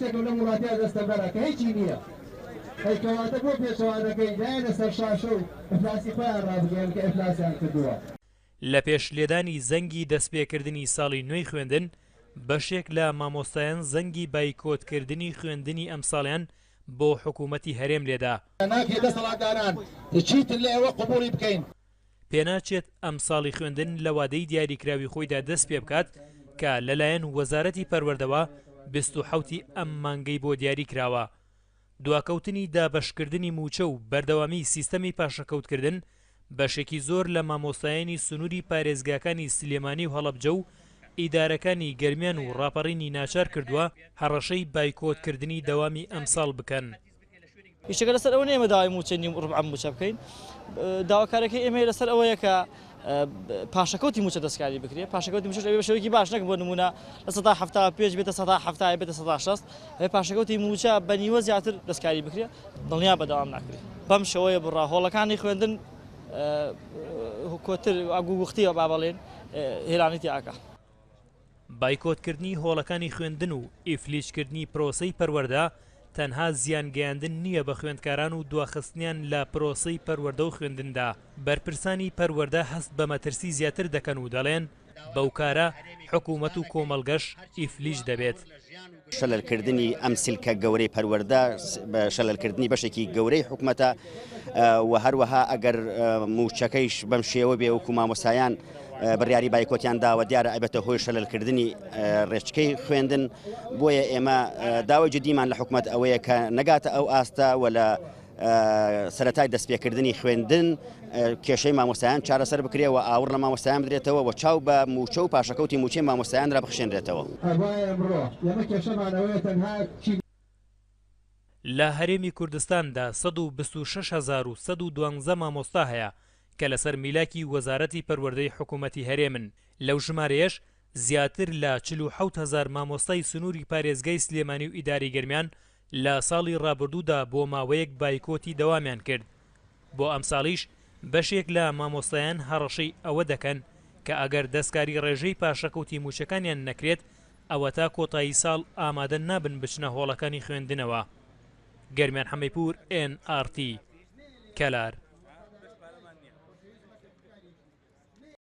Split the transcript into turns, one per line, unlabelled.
شتێک لە وڵاتیان دەستەبەرە کە هیچی نییە کەواتە بۆ پێشەوانەکەی دایە لەسەر شاشە و ئەفلاسی خۆیان ڕابگەن کە ئەفلاسیان کردووە.
لە پێشلێدانی زەنگی دەستپێکردنی ساڵی نوێی خوێندن بەشێک لە مامۆستایان زەنگی بایکۆتکردنی خوێندنی ئەمساڵیان بۆ حکوومەتی هەرێم لێدا.
ناکێت دەسەڵاتداران چیتر لە ئێوە قبوڵی بکەین.
پێناچێت ئەمساڵی خوێندن لە وادەی دیاریکراوی خۆیدا دەست پێ بکات کە لەلایەن وەزارەتی پەروەردەوە 27 ئەم مانگەی بۆ دیاری کراوە. دواکەوتنی دابەشکردنی موچە و بەردەوامی سیستەمی پاشەکەوتکردن بەشێکی زۆر لە مامۆستایانی سنووری پارێزگاکانی سلێمانی و هەڵەبجە و ئیدارەکانی گەرمیان و ڕاپەڕینی ناچار کردووە هەڕەشەی بایکۆتکردنی دەوامی ئەمساڵ بکەن.
هیچەکە لەسەر ئەوە نێمە داوای موچەنی ڕبعەم موچە بکەین. داواکارەکەی ئێمە لەسەر ئەوەیە کە پاشەکەوتی موچە دەستکاری بکرێت. پاشەکەوتی موچەش ئەوێ بەشێوەیەکی باش نەک بۆ نمونە لە 175 بێتە 170 بێتە 160 پاشەکەوتی موچە بە نیوە زیاتر دەستکاری بکرێت دڵنیا بەدەوام ناکرێت. بەم شەوەیە بڕا هۆڵەکانی خوێندن کۆتر ئاگوگوختیەوە با بەڵێن هێرانێتی ئاکا.
بایکۆتکردنی هۆڵەکانی خوێندن و ئیفلیشکردنی پرۆسەی پەروەردە تەنها زیانگەیاندن نییە بە خوێندکاران و دواخستنیان لە پرۆسەی پەروەردە و خوێندندا. بەرپرسانی پەروەردە هەست بە مەترسی زیاتر دەکەن و دەڵێن بەو کارە حکوومەت و کۆمەڵگەش ئیفلیش دەبێت.
شەلەلکردنی ئەم سیلکە گەورەی پەروەردە بە شەلەلکردنی بەشێکی گەورەی حکوومەتە و هەروەها ئەگەر موچەکەیش بەم شێوە بێ وەکو مامۆستایان بڕیاری بایکۆتیان داوە دیارە ئەبێتە هۆی شەلەلکردنی ڕێچکەی خوێندن. بۆیە ئێمە داوای جدیمان لە حکوومەت ئەوەیە کە نەگاتە ئەو ئاستە و لە سەرەتای دەستپێکردنی خوێندن کێشەی مامۆستایان چارەسەر بکرێەوە ئاور لە مامۆستایان بدرێتەوە و چاو بە موچە و پاشەکەوتی موچەی مامۆستایان را بخشێنرێتەوە.
لە هەرێمی کوردستاندا 126,112 مامۆستا هەیە کە لەسەر میلاکی وەزارەتی پەروەردەی حکوومەتی هەرێمن. لەو ژمارەیەش زیاتر لە 47,000 مامۆستای سنووری پارێزگای سلێمانی و ئیداری گەرمیان لە ساڵی ڕابردوودا بۆ ماوەیەک بایکۆتی دەوامیان کرد. بۆ ئەمساڵیش بەشێک لە مامۆستایان هەڕەشەی ئەوە دەکەن کە ئەگەر دەستکاری ڕێژەی پاشەکەوتی موچەکانیان نەکرێت ئەوە تا کۆتایی ساڵ ئامادە نابن بچنە هۆڵەکانی خوێندنەوە. گەرمیان حەمەیپور NRT کەلار.